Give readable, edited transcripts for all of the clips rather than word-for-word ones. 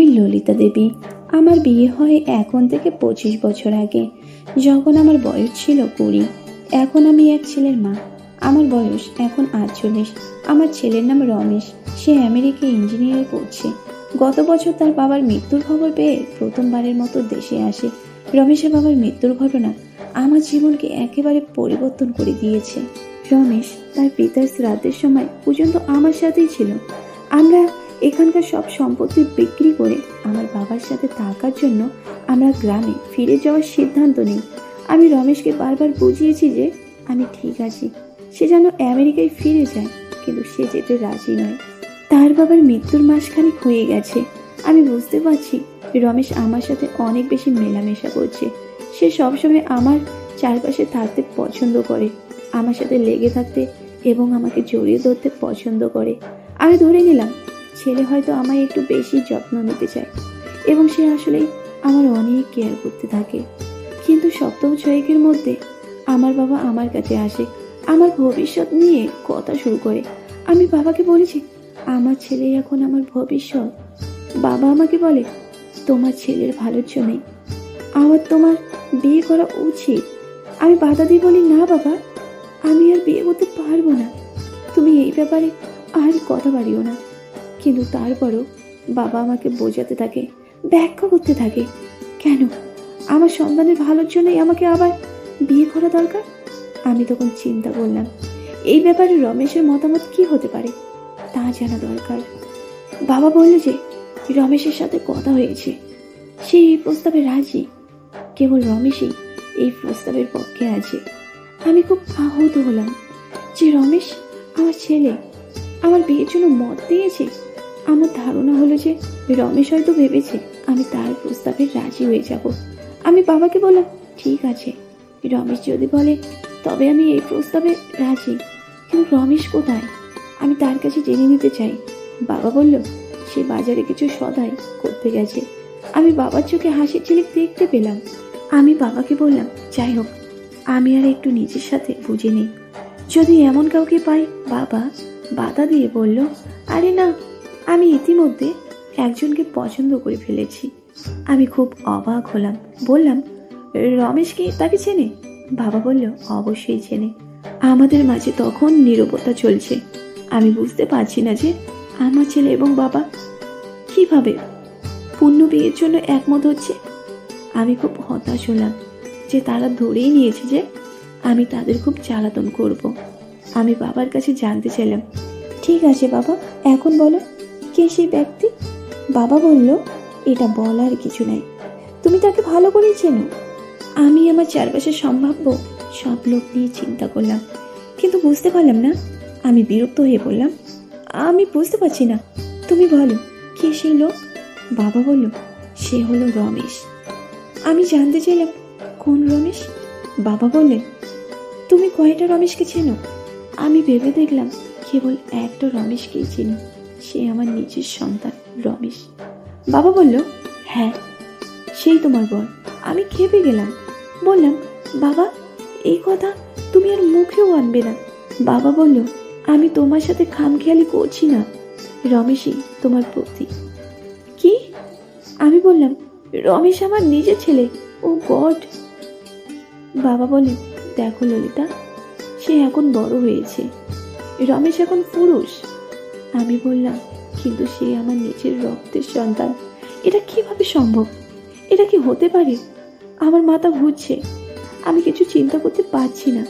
আমি ললিতা দেবী। আমার বিয়ে হয় এখন থেকে 25 বছর আগে, যখন আমার বয়স ছিল 20। এখন আমি এক ছেলের মা। আমার বয়স এখন 48। আমার ছেলের নাম রমেশ। সে আমেরিকায় ইঞ্জিনিয়ারে পড়ছে। গত বছর তার বাবার মৃত্যুর খবর পেয়ে প্রথমবারের মতো দেশে আসে। রমেশের বাবার মৃত্যুর ঘটনা আমার জীবনকে একেবারে পরিবর্তন করে দিয়েছে। রমেশ তার পিতার শ্রাদ্ধের সময় পর্যন্ত আমার সাথেই ছিল। আমরা এখানকার সব সম্পত্তি বিক্রি করে আমার বাবার সাথে থাকার জন্য আমরা গ্রামে ফিরে যাওয়ার সিদ্ধান্ত নিই। আমি রমেশকে বারবার বুঝিয়েছি যে আমি ঠিক আছি, সে যেন আমেরিকায় ফিরে যায়, কিন্তু সে যেতে রাজি নয়। তার বাবার মৃত্যুর মাসখানেক হয়ে গেছে। আমি বুঝতে পারছি রমেশ আমার সাথে অনেক বেশি মেলামেশা করছে। সে সবসময় আমার চারপাশে থাকতে পছন্দ করে, আমার সাথে লেগে থাকতে এবং আমাকে জড়িয়ে ধরতে পছন্দ করে। আমি ধরে নিলাম ছেলে হয়তো আমায় একটু বেশি যত্ন নিতে চায় এবং সে আসলেই আমার অনেক কেয়ার করতে থাকে। কিন্তু সপ্তাহ 6 মধ্যে আমার বাবা আমার কাছে আসে, আমার ভবিষ্যৎ নিয়ে কথা শুরু করে। আমি বাবাকে বলেছি আমার ছেলে এখন আমার ভবিষ্যৎ। বাবা আমাকে বলে তোমার ছেলের ভালোর জন্যই আবার তোমার বিয়ে করা উচিত। আমি বাধা দিয়ে বলি না বাবা, আমি আর বিয়ে করতে পারবো না, তুমি এই ব্যাপারে আর কথা বাড়িও না। কিন্তু তারপরও বাবা আমাকে বোঝাতে থাকে, ব্যাখ্যা করতে থাকে কেন আমার সন্তানের ভালোর জন্যই আমাকে আবার বিয়ে করা দরকার। আমি তখন চিন্তা করলাম এই ব্যাপারে রমেশের মতামত কি হতে পারে তা জানা দরকার। বাবা বলল যে রমেশের সাথে কথা হয়েছে, সে এই প্রস্তাবে রাজি, কেবল রমেশই এই প্রস্তাবের পক্ষে আছে। আমি খুব আহত হলাম যে রমেশ আমার ছেলে আমার বিয়ের জন্য মত দিয়েছে। আমার ধারণা হলো যে রমেশ হয়তো ভেবেছে আমি তার প্রস্তাবে রাজি হয়ে যাব। আমি বাবাকে বললাম ঠিক আছে, রমেশ যদি বলে তবে আমি এই প্রস্তাবে রাজি, কিন্তু রমেশ কোথায় আমি তার কাছে জেনে নিতে চাই। বাবা বলল সে বাজারে কিছু সদাই করতে গেছে। আমি বাবার চোখে হাসির ঝিলিক দেখতে পেলাম। আমি বাবাকে বললাম যাই হোক, আমি আর একটু নিজের সাথে বুঝে নিই, যদি এমন কাউকে পাই। বাবা বাধা দিয়ে বলল আরে না, আমি ইতিমধ্যে একজনকে পছন্দ করে ফেলেছি। আমি খুব অবাক হলাম, বললাম রমেশ কি তাকে চেনে? বাবা বলল অবশ্যই চেনে। আমাদের মাঝে তখন নীরবতা চলছে। আমি বুঝতে পারছি না যে আমার ছেলে এবং বাবা কিভাবে পূর্ণ বিয়ের জন্য একমত হচ্ছে। আমি খুব হতাশ হলাম যে তারা ধরেই নিয়েছে যে আমি তাদের খুব জ্বালাতন করব। আমি বাবার কাছে জানতে চাইলাম ঠিক আছে বাবা, এখন বলো কে সেই ব্যক্তি? বাবা বলল এটা বলার কিছু নাই, তুমি তাকে ভালো করেই চেনো। আমি আমার চারপাশে সম্ভাব্য সব লোক নিয়ে চিন্তা করলাম, কিন্তু বুঝতে পারলাম না। আমি বিরক্ত হয়ে বললাম আমি বুঝতে পারছি না, তুমি বলো কে সেই লোক? বাবা বলল সে হলো রমেশ। আমি জানতে চাইলাম কোন রমেশ? বাবা বললেন তুমি কয়টা রমেশকে চেনো? আমি ভেবে দেখলাম কেবল একটা রমেশকেই চিনি, সে আমার নিজের সন্তান রমেশ। বাবা বলল হ্যাঁ, সেই তোমার বর। আমি খেপে গেলাম, বললাম বাবা এই কথা তুমি আর মুখেও আনবে না। বাবা বলল আমি তোমার সাথে খামখেয়ালি করছি না, রমেশই তোমার প্রতীক। কি? আমি বললাম রমেশ আমার নিজের ছেলে। ও গড! বাবা বললেন দেখো ললিতা, সে এখন বড় হয়েছে, রমেশ এখন পুরুষ। আমি বললাম কিন্তু সে আমার নিজের রক্তের সন্তান, এটা কিভাবে সম্ভব? এটা কি হতে পারে? আমার মাথা ঘুরছে, আমি কিছু চিন্তা করতে পারছি না।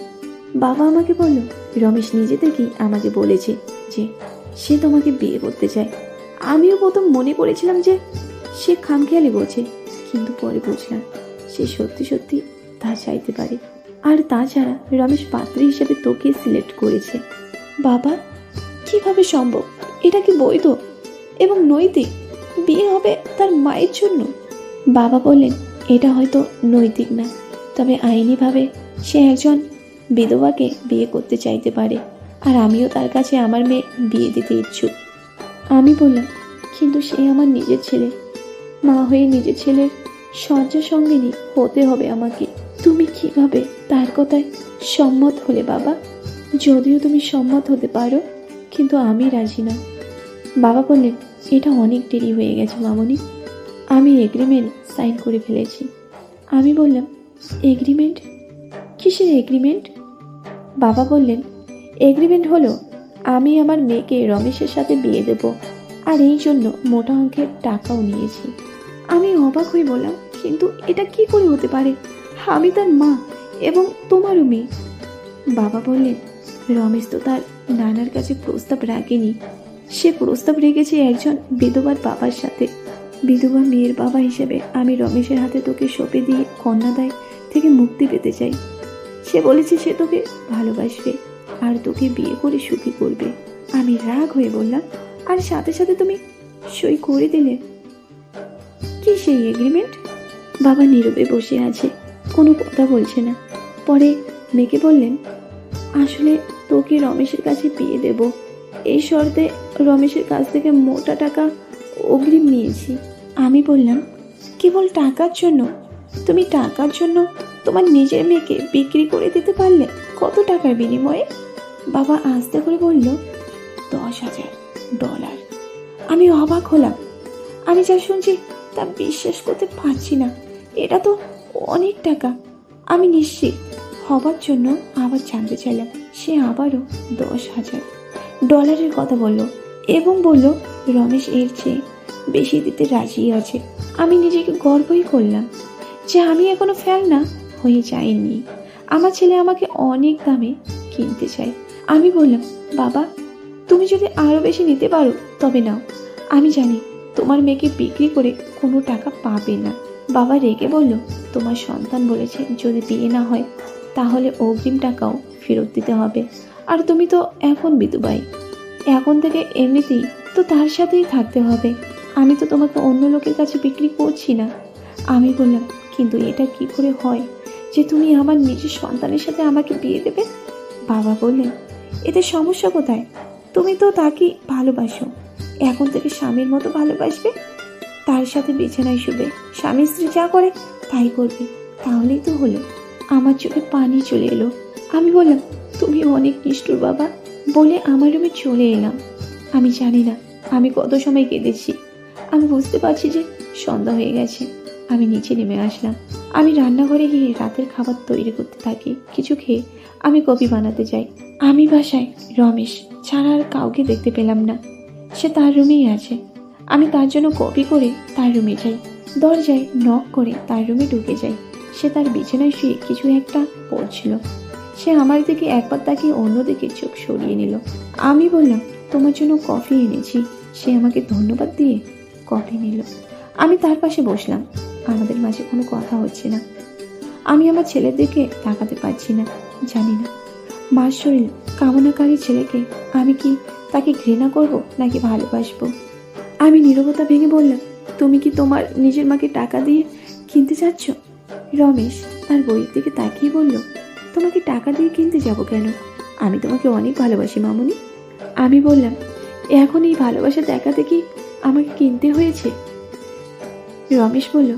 বাবা আমাকে বলল রমেশ নিজে থেকেই আমাকে বলেছে যে সে তোমাকে বিয়ে করতে চায়। আমিও প্রথম মনে করেছিলাম যে সে খামখেয়ালি বোঝে, কিন্তু পরে বুঝলাম সে সত্যি সত্যি তা চাইতে পারে। আর তাছাড়া রমেশ পাত্রী হিসেবে তোকে সিলেক্ট করেছে। বাবা কিভাবে সম্ভব? এটা কি বৈধ এবং নৈতিক? বিয়ে হবে তার মায়ের জন্য। বাবা বললেন এটা হয়তো নৈতিক না, তবে আইনিভাবে সে একজন বিধবাকে বিয়ে করতে চাইতে পারে, আর আমিও তার কাছে আমার মেয়ে বিয়ে দিতে ইচ্ছুক। আমি বললাম কিন্তু সে আমার নিজের ছেলে, মা হয়ে নিজের ছেলের শয্যা সঙ্গিনী হতে হবে আমাকে। তুমি কিভাবে তার কথায় সম্মত হলে বাবা? যদিও তুমি সম্মত হতে পারো, কিন্তু আমি রাজি না। বাবা বললেন এটা অনেক দেরি হয়ে গেছে মামনি, আমি এগ্রিমেন্ট সাইন করে ফেলেছি। আমি বললাম, এগ্রিমেন্ট? কিসের এগ্রিমেন্ট? বাবা বললেন, এগ্রিমেন্ট হলো আমি আমার মেয়েকে রমেশের সাথে বিয়ে দেব, আর এই জন্য মোটা অঙ্কের টাকাও নিয়েছি। আমি অবাক হয়ে বললাম, কিন্তু এটা কি করে হতে পারে? আমি তার মা এবং তোমারও মেয়ে। বাবা বললেন, রমেশ তো তার নানার কাছে প্রস্তাব রাখেনি, সে প্রস্তাব রেখেছে একজন বিধবার বাবার সাথে। বিধবা মেয়ের বাবা হিসেবে আমি রমেশের হাতে তোকে সঁপে দিয়ে কন্যাদায় থেকে মুক্তি পেতে চাই। সে বলেছে সে তোকে ভালোবাসবে আর তোকে বিয়ে করে সুখী করবে। আমি রাগ হয়ে বললাম, আর সাথে সাথে তুমি সই করে দিলে। কি সেই এগ্রিমেন্ট? বাবা নীরবে বসে আছে, কোনো কথা বলছে না। পরে মেয়েকে বললেন, আসলে তোকে রমেশের কাছে বিয়ে দেব, এই শর্তে রমেশের কাছ থেকে মোটা টাকা অগ্রিম নিয়েছি। আমি বললাম, কেবল টাকার জন্য? তুমি টাকার জন্য তোমার নিজের মেয়েকে বিক্রি করে দিতে পারলে? কত টাকার বিনিময়ে? বাবা আস্তে করে বলল, $10,000। আমি অবাক হলাম। আমি যা শুনছি তা বিশ্বাস করতে পারছি না। এটা তো অনেক টাকা। আমি নিশ্চিত হবার জন্য আবার জানতে চাইলাম। সে আবারও $10,000 কথা বলল এবং বলল, রমেশ এর চেয়ে বেশি দিতে রাজি আছে। আমি নিজেকে গর্বই করলাম যে আমি এখনো ফেলনা হয়ে যাইনি। আমার ছেলে আমাকে অনেক দামে কিনতে চায়। আমি বললাম, বাবা তুমি যদি আরো বেশি নিতে পারো তবে নাও। আমি জানি তোমার মেয়েকে বিক্রি করে কোনো টাকা পাবে না। বাবা রেগে বলল, তোমার সন্তান বলেছে যদি বিয়ে না হয় তাহলে অগ্রিম টাকাও ফেরত দিতে হবে। আর তুমি তো এখন বিধবাই, এখন থেকে এমনিতেই তো তার সাথেই থাকতে হবে। আমি তো তোমাকে অন্য লোকের কাছে বিক্রি করছি না। আমি বললাম, কিন্তু এটা কি করে হয় যে তুমি আমার নিজের সন্তানের সাথে আমাকে বিয়ে দেবে? বাবা বললেন, এতে সমস্যা কোথায়? তুমি তো তাকে ভালোবাসো, এখন থেকে স্বামীর মতো ভালোবাসবে, তার সাথে বিছানায় শুবে, স্বামী স্ত্রী যা করে তাই করবে, তাহলেই তো হলো। আমার চোখে পানি চলে এলো। আমি বললাম, তুমি অনেক নিষ্ঠুর বাবা, বলে আমার রুমে চলে এলাম। আমি জানি না আমি কত সময় কেঁদেছি। আমি বুঝতে পারছি যে সন্ধ্যা হয়ে গেছে। আমি নিচে নেমে আসলাম। আমি রান্নাঘরে গিয়ে রাতের খাবার তৈরি করতে থাকি। কিছু খেয়ে আমি কফি বানাতে যাই। আমি বাসায় রমেশ ছাড়া আর কাউকে দেখতে পেলাম না। সে তার রুমেই আছে। আমি তার জন্য কপি করে তার রুমে যাই। দরজায় নক করে তার রুমে ঢুকে যাই। সে তার বিছানায় শুয়ে কিছু একটা পড়ছিল। সে আমার দিকে একবার তাকিয়ে অন্যদিকে চোখ সরিয়ে নিল। আমি বললাম, তোমার জন্য কফি এনেছি। সে আমাকে ধন্যবাদ দিয়ে কফি নিল। আমি তার পাশে বসলাম। আমাদের মাঝে কোনো কথা হচ্ছে না। আমি আমার ছেলের দিকে তাকাতে পারছি না। জানি না মার শরীর কামনাকারী ছেলেকে আমি কি তাকে ঘৃণা করব নাকি ভালোবাসবো। আমি নীরবতা ভেঙে বললাম, তুমি কি তোমার নিজের মাকে টাকা দিয়ে কিনতে চাচ্ছ? রমেশ তার বইয়ের দিকে তাকিয়ে বলল, তোমাকে টাকা দিয়ে কিনতে যাব কেন? আমি তোমাকে অনেক ভালোবাসি মামুনি। আমি বললাম, এখন এই ভালোবাসা দেখাতে কি আমাকে কিনতে হয়েছে? রমেশ বলল,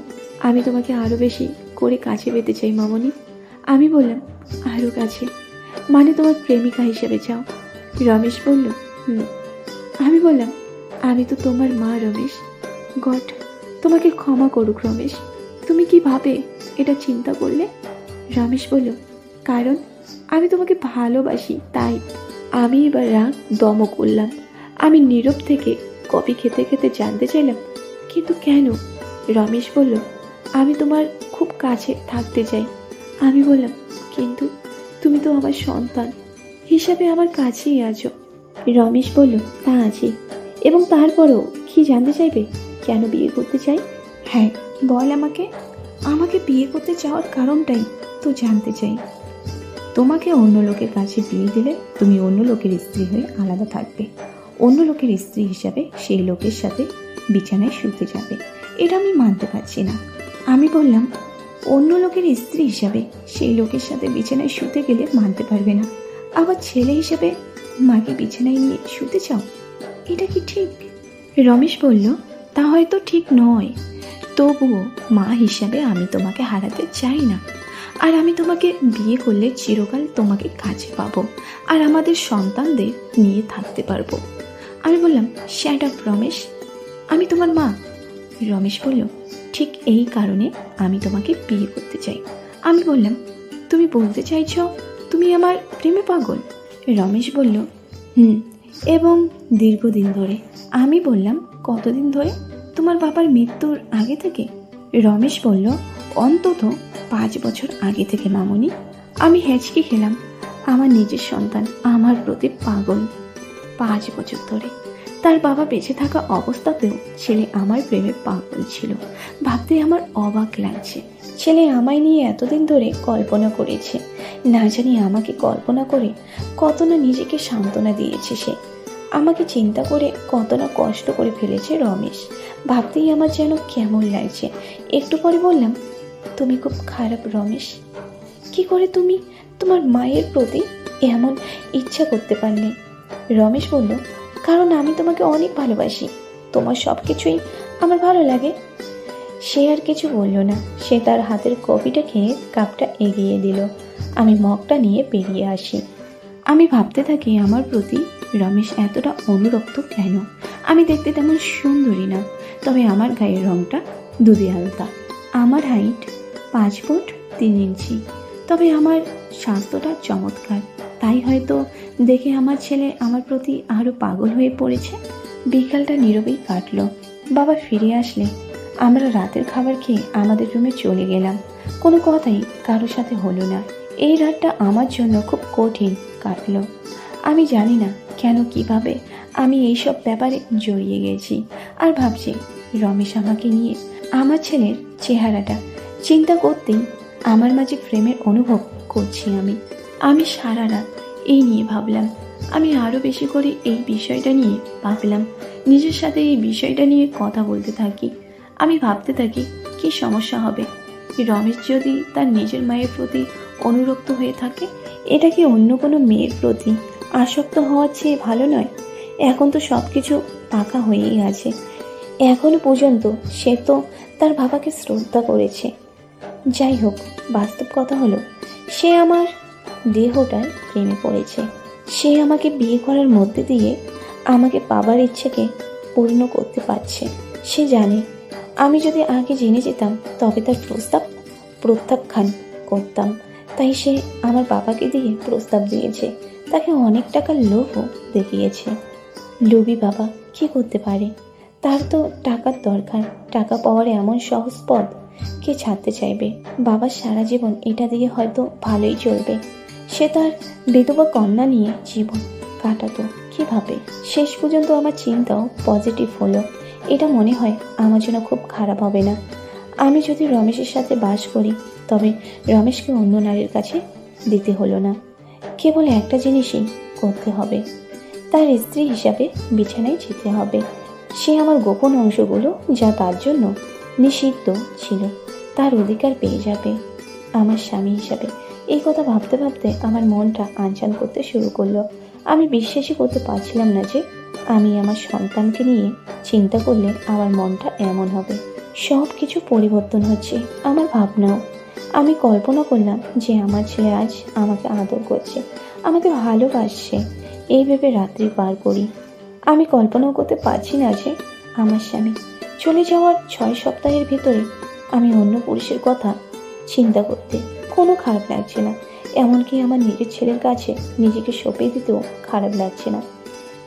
আমি তোমাকে আরো বেশি করে কাছে পেতে চাই মামুনি। আমি বললাম, আরো কাছে মানে তোমার প্রেমিকা হিসেবে চাও? রমেশ বলল, আমি বললাম, আমি তো তোমার মা রমেশ। গড তোমাকে ক্ষমা করুক রমেশ। তুমি কি ভাবে এটা চিন্তা করলে? রমেশ বলল, কারণ আমি তোমাকে ভালোবাসি তাই। আমি এবার রাগ দম করলাম। আমি নীরব থেকে কফি খেতে খেতে জানতে চাইলাম, কিন্তু কেন? রমেশ বলল, আমি তোমার খুব কাছে থাকতে চাই। আমি বললাম, কিন্তু তুমি তো আমার সন্তান হিসাবে আমার কাছেই আছো। রমেশ বলল, তা আছে, এবং তারপরও কি জানতে চাইবে? কেন বিয়ে করতে চাই? হ্যাঁ বল আমাকে। আমাকে বিয়ে করতে চাওয়ার কারণটাই তো জানতে চাই। তোমাকে অন্য লোকের কাছে বিয়ে দিলে তুমি অন্য লোকের স্ত্রী হয়ে আলাদা থাকবে। অন্য লোকের স্ত্রী হিসাবে সেই লোকের সাথে বিছানায় শুতে যাবে। এটা আমি মানতে পারছি না। আমি বললাম, অন্য লোকের স্ত্রী হিসাবে সেই লোকের সাথে বিছানায় শুতে গেলে মানতে পারবে না, আবার ছেলে হিসাবে মাকে বিছানায় নিয়ে শুতে চাও? এটা কি ঠিক? রমেশ বলল, তা হয়তো ঠিক নয়, তবুও মা হিসাবে আমি তোমাকে হারাতে চাই না। আর আমি তোমাকে বিয়ে করলে চিরকাল তোমাকে কাছে পাবো আর আমাদের সন্তানদের নিয়ে থাকতে পারবো। আমি বললাম, শ্যাট আপ রমেশ, আমি তোমার মা। রমেশ বলল, ঠিক এই কারণে আমি তোমাকে বিয়ে করতে চাই। আমি বললাম, তুমি বলতে চাইছ তুমি আমার প্রেমে পাগল? রমেশ বলল, এবং দীর্ঘদিন ধরে। আমি বললাম, কতদিন ধরে? তোমার বাবার মৃত্যুর আগে থেকে? রমেশ বলল, অন্তত 5 বছর আগে থেকে মামুনি। আমি হেঁচকি খেলাম। আমার নিজের সন্তান আমার প্রতি পাগল। 5 বছর ধরে। তার বাবা বেঁচে থাকা অবস্থাতেও ছেলে আমার প্রেমে পাগল ছিল। ভাবতে আমার অবাক লাগছে। ছেলে আমায় নিয়ে এতদিন ধরে কল্পনা করেছে। না জানি আমাকে কল্পনা করে কত না নিজেকে সান্ত্বনা দিয়েছে সে। আমাকে চিন্তা করে কত না কষ্ট করে ফেলেছে রমেশ। ভাবতেই আমার যেন কেমন লাগছে। একটু পরে বললাম, তুমি খুব খারাপ রমেশ। কি করে তুমি তোমার মায়ের প্রতি এমন ইচ্ছা করতে পারলে? রমেশ বলল, কারণ আমি তোমাকে অনেক ভালোবাসি। তোমার সব কিছুই আমার ভালো লাগে। সে আর কিছু বলল না। সে তার হাতের কফিটা খেয়ে কাপটা এগিয়ে দিল। আমি মগটা নিয়ে বেরিয়ে আসি। আমি ভাবতে থাকি আমার প্রতি রমেশ এতটা অনুরক্ত কেন। আমি দেখতে তেমন সুন্দরী না, তবে আমার গায়ের রংটা দুধে আলতা। আমার হাইট 5 ফুট 3 ইঞ্চি, তবে আমার স্বাস্থ্যটা চমৎকার। তাই হয়তো দেখে আমার ছেলে আমার প্রতি আরও পাগল হয়ে পড়েছে। বিকালটা নীরবেই কাটলো। বাবা ফিরে আসলে আমরা রাতের খাবার খেয়ে আমাদের রুমে চলে গেলাম। কোনো কথাই কারোর সাথে হলো না। এই রাতটা আমার জন্য খুব কঠিন কাটলো। আমি জানি না কেন, কিভাবে আমি এইসব ব্যাপারে জড়িয়ে গেছি। আর ভাবছি রমেশ আমাকে নিয়ে। আমার ছেলের চেহারাটা চিন্তা করতেই আমার মাঝে প্রেমের অনুভব করছি। আমি সারা রাত এই নিয়ে ভাবলাম। আমি আরও বেশি করে এই বিষয়টা নিয়ে ভাবলাম। নিজের সাথে এই বিষয়টা নিয়ে কথা বলতে থাকি। আমি ভাবতে থাকি কি সমস্যা হবে। রমেশ যদি তার নিজের মায়ের প্রতি অনুরক্ত হয়ে থাকে, এটা কি অন্য কোনো মেয়ের প্রতি আসক্ত হওয়ার চেয়ে ভালো নয়? এখন তো সব কিছু পাকা হয়েই আছে। এখনো পর্যন্ত সে তো তার বাবাকে শ্রদ্ধা করেছে। যাই হোক, বাস্তব কথা হলো সে আমার দেহটার প্রেমে পড়েছে। সে আমাকে বিয়ে করার মধ্যে দিয়ে আমাকে পাবার ইচ্ছেকে পূর্ণ করতে পারছে। সে জানে আমি যদি আগে জেনে যেতাম তবে তার প্রত্যাখ্যান করতাম। তাই সে আমার বাবাকে দিয়ে প্রস্তাব দিয়েছে। তাকে অনেক টাকার লোভও দেখিয়েছে। লোভী বাবা কি করতে পারে? তার তো টাকার দরকার। টাকা পাওয়ার এমন সহজ পথ কে ছাড়তে চাইবে? বাবার সারা জীবন এটা দিয়ে হয়তো ভালোই চলবে। সে তার বিধবা কন্যা নিয়ে জীবন কাটাতো কিভাবে? শেষ পর্যন্ত আমার চিন্তাও পজিটিভ হলো। এটা মনে হয় আমার জন্য খুব খারাপ হবে না। আমি যদি রমেশের সাথে বাস করি তবে রমেশকে অন্য নারীর কাছে দিতে হলো না। কেবল একটা জিনিসই করতে হবে, তার স্ত্রী হিসাবে বিছানায় যেতে হবে। সে আমার গোপন অংশগুলো যা তার জন্য নিষিদ্ধ ছিল তার অধিকার পেয়ে যাবে আমার স্বামী হিসাবে। এই কথা ভাবতে ভাবতে আমার মনটা আনচান করতে শুরু করলো। আমি বিশ্বাসই করতে পারছিলাম না যে আমি আমার সন্তানকে নিয়ে চিন্তা করলে আমার মনটা এমন হবে। সব কিছু পরিবর্তন হচ্ছে, আমার ভাবনাও। আমি কল্পনা করলাম যে আমার ছেলে আজ আমাকে আদর করছে, আমাকে ভালোবাসছে। এই ভেবে রাত্রি পার করি। আমি কল্পনাও করতে পারছি না যে আমার স্বামী চলে যাওয়ার 6 সপ্তাহের ভেতরে আমি অন্য পুরুষের কথা চিন্তা করতে কোনো খারাপ লাগছে না। এমনকি আমার নিজের ছেলের কাছে নিজেকে সঁপে দিতেও খারাপ লাগছে না।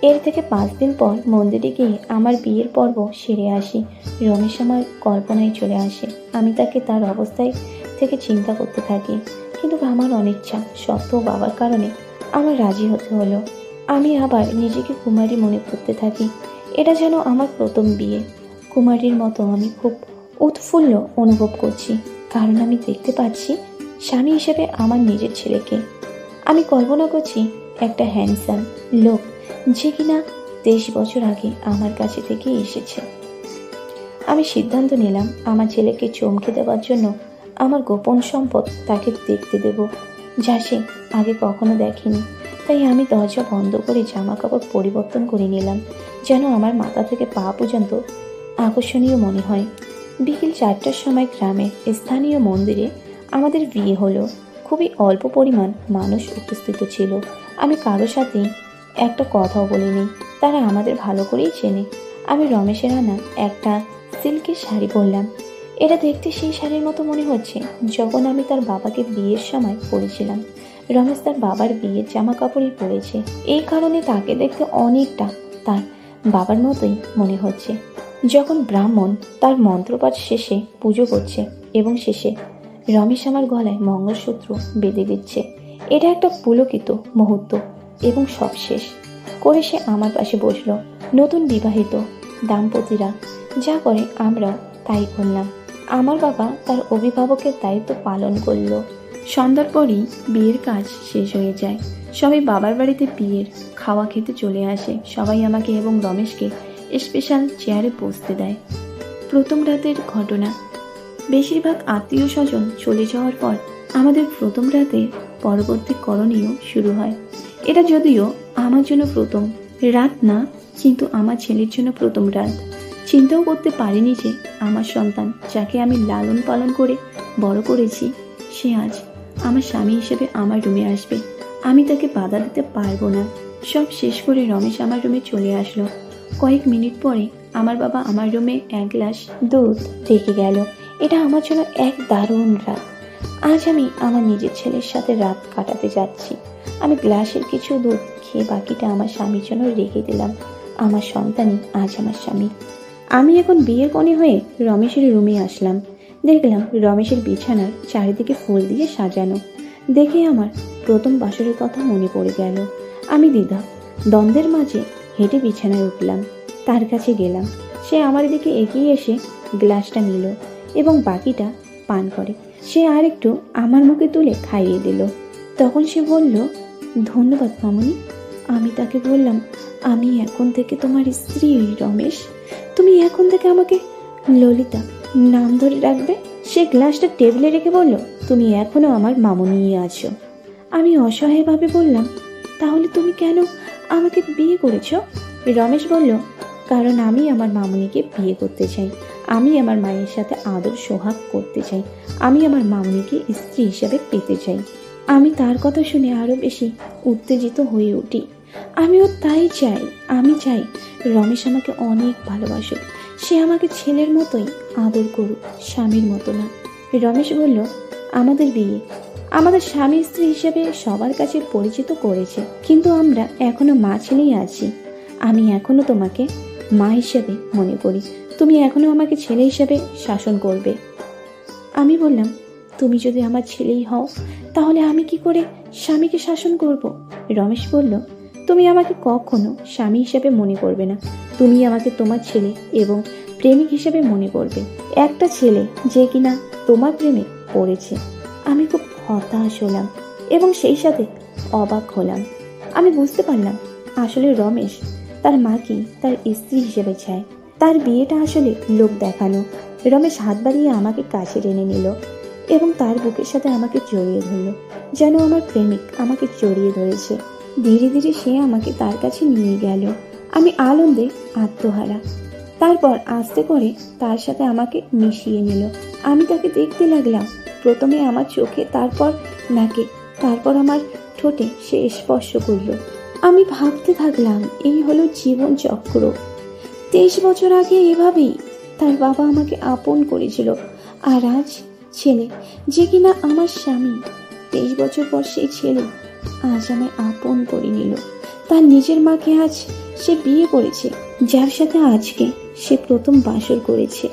এর থেকে 5 দিন পর মন্দিরে গিয়ে আমার বিয়ের পর্ব সেরে আসি। রমেশ আমার কল্পনায় চলে আসে। আমি তাকে তার অবস্থায় থেকে চিন্তা করতে থাকি, কিন্তু আমার অনিচ্ছা সত্ত্বেও বাবার কারণে আমার রাজি হতে হলো। আমি আবার নিজেকে কুমারী মনে করতে থাকি। এটা যেন আমার প্রথম বিয়ে। কুমারীর মতো আমি খুব উৎফুল্ল অনুভব করছি, কারণ আমি দেখতে পাচ্ছি স্বামী হিসেবে আমার নিজের ছেলেকে। আমি কল্পনা করছি একটা হ্যান্ডসাম লোক যে কিনা 23 বছর আগে আমার কাছে থেকে এসেছে। আমি সিদ্ধান্ত নিলাম আমার ছেলেকে চমকে দেওয়ার জন্য আমার গোপন সম্পদ তাকে দেখতে দেব, যা সে আগে কখনো দেখেনি। তাই আমি দরজা বন্ধ করে জামা কাপড় পরিবর্তন করে নিলাম, যেন আমার মাথা থেকে পা পর্যন্ত আকর্ষণীয় মনে হয়। বিকেল 4টার সময় গ্রামের স্থানীয় মন্দিরে আমাদের বিয়ে হলো। খুবই অল্প পরিমাণ মানুষ উপস্থিত ছিল। আমি কারোর সাথেই একটা কথাও বলিনি। তারা আমাদের ভালো করেই চেনে। আমি রমেশের আনা একটা সিল্কের শাড়ি পরলাম। এটা দেখতে সেই শাড়ির মতো মনে হচ্ছে যখন আমি তার বাবাকে বিয়ের সময় পরেছিলাম। রমেশ তার বাবার বিয়ের জামা কাপড়ই পরেছে, এই কারণে তাকে দেখতে অনেকটা তার বাবার মতোই মনে হচ্ছে। যখন ব্রাহ্মণ তার মন্ত্রপাঠ শেষে পুজো করছে এবং শেষে রমেশ আমার গলায় মঙ্গলসূত্র বেঁধে দিচ্ছে, এটা একটা পুলকিত মুহূর্ত এবং সব শেষ করে সে আমার পাশে বসলো। নতুন বিবাহিত দাম্পতিরা যা করে আমরা তাই করলাম। আমার বাবা তার অভিভাবকের দায়িত্ব পালন করলো। সন্ধ্যার পরই বিয়ের কাজ শেষ হয়ে যায়। সবাই বাবার বাড়িতে বিয়ের খাওয়া খেতে চলে আসে। সবাই আমাকে এবং রমেশকে স্পেশাল চেয়ারে বসতে দেয়। প্রথম রাতের ঘটনা। বেশিরভাগ আত্মীয় স্বজন চলে যাওয়ার পর আমাদের প্রথম রাতের পরবর্তী করণীয় শুরু হয়। এটা যদিও আমার জন্য প্রথম রাত না, কিন্তু আমার ছেলের জন্য প্রথম রাত। চিন্তাও করতে পারিনি যে আমার সন্তান, যাকে আমি লালন পালন করে বড় করেছি, সে আজ আমার স্বামী হিসেবে আমার রুমে আসবে। আমি তাকে বাধা দিতে পারবো না। সব শেষ করে রমেশ আমার রুমে চলে আসলো। কয়েক মিনিট পরে আমার বাবা আমার রুমে এক গ্লাস দুধ রেখে গেল। এটা আমার জন্য এক দারুণ রাত। আজ আমি আমার নিজের ছেলের সাথে রাত কাটাতে যাচ্ছি। আমি গ্লাসের কিছু দুধ খেয়ে বাকিটা আমার স্বামীর জন্য রেখে দিলাম। আমার সন্তানই আজ আমার স্বামী। আমি এখন বিয়ের কনে হয়ে রমেশের রুমে আসলাম। দেখলাম রমেশের বিছানার চারিদিকে ফুল দিয়ে সাজানো। দেখে আমার প্রথম বাসরের কথা মনে পড়ে গেল। আমি দ্বন্দ্বের মাঝে হেঁটে বিছানায় উঠলাম, তার কাছে গেলাম। সে আমার দিকে এগিয়ে এসে গ্লাসটা নিল এবং বাকিটা পান করে সে আর একটু আমার মুখে তুলে খাইয়ে দিল। তখন সে বলল, ধন্যবাদ মামুনি। আমি তাকে বললাম, আমি এখন থেকে তোমার স্ত্রী রমেশ। তুমি এখন থেকে আমাকে ললিতা নাম ধরে রাখবে। সে গ্লাসটা টেবিলে রেখে বলল, তুমি এখনো আমার মামুনিই আছো। আমি অসহায়ভাবে বললাম, তাহলে তুমি কেন আমাকে বিয়ে করেছো? রমেশ বলল, কারণ আমি আমার মামুনিকে বিয়ে করতে চাই। আমি আমার মায়ের সাথে আদর সোহাগ করতে চাই। আমি আমার মামুনিকে স্ত্রী হিসেবে পেতে চাই। আমি তার কথা শুনে আরো বেশি উত্তেজিত হয়ে উঠি। আমিও তাই চাই। আমি চাই রমেশ আমাকে অনেক ভালোবাসুক, সে আমাকে ছেলের মতোই আদর করুক, স্বামীর মতো না। রমেশ বলল, আমাদের বিয়ে আমাদের স্বামী স্ত্রী হিসেবে সবার কাছে পরিচিত করেছে, কিন্তু আমরা এখনো মা ছেলেই আছি। আমি এখনো তোমাকে মা হিসেবে মনে করি। তুমি এখনো আমাকে ছেলে হিসেবে শাসন করবে। আমি বললাম, তুমি যদি আমার ছেলেই হও, তাহলে আমি কি করে স্বামীকে শাসন করব? রমেশ বলল, তুমি আমাকে কখনো স্বামী হিসেবে মনে করবে না। তুমি আমাকে তোমার ছেলে এবং প্রেমিক হিসেবে মনে করবে। একটা ছেলে যে কিনা তোমার প্রেমে পড়েছে। আমি খুব হতাশ হলাম এবং সেই সাথে অবাক হলাম। আমি বুঝতে পারলাম আসলে রমেশ তার মাকে তার স্ত্রী হিসেবে চায়। তার বিয়েটা আসলে লোক দেখানো। রমেশ হাত বাড়িয়ে আমাকে কাছে টেনে নিল এবং তার বুকের সাথে আমাকে জড়িয়ে ধরল, যেন আমার প্রেমিক আমাকে জড়িয়ে ধরেছে। ধীরে ধীরে সে আমাকে তার কাছে নিয়ে গেল। আমি আনন্দে আত্মহারা। তারপর আস্তে করে তার সাথে আমাকে মিশিয়ে নিল। আমি তাকে দেখতে লাগলাম, প্রথমে আমার চোখে, তারপর নাকে, তারপর আমার ঠোঁটে সে স্পর্শ করল। আমি ভাবতে থাকলাম, এই হলো জীবন চক্র। 23 বছর আগে এভাবেই তার বাবা আমাকে আপন করেছিল, আর আজ ছেলে যে কিনা আমার স্বামী, 23 বছর পর সেই ছেলে আজ আমায় আপন করে নিল। তার নিজের মাকে আজ সে বিয়ে করেছে, যার সাথে আজকে সে প্রথম বাসর করেছে।